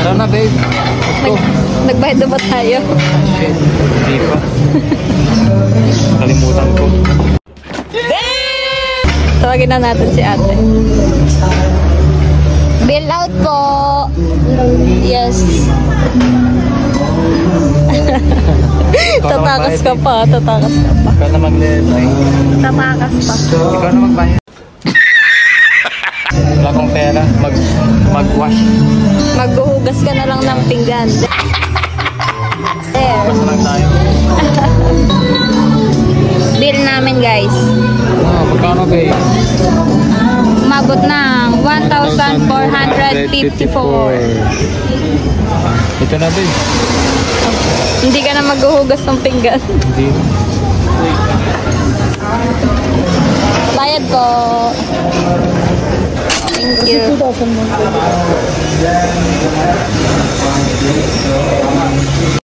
Tara na, babe. Let's go. Nagbayad na ba tayo? Shit. Hindi pa. Nakalimutan ko. Tawagin na natin si ate. Bill out po. Yes. Tatakas ka pa. Tatakas ka pa. Ikaw na mag-reply. Tatakas pa. Ikaw na magbayad. Wala akong pera. Mag-wash. Maghuhugas ka na lang ng pinggan. There. Basta lang tayo. Bill namin, guys. Magkano, babe? Umabot ng 1,454. Ito na, babe. Hindi ka na maghuhugas ng pinggan. Hindi. Bayad po. Thank you.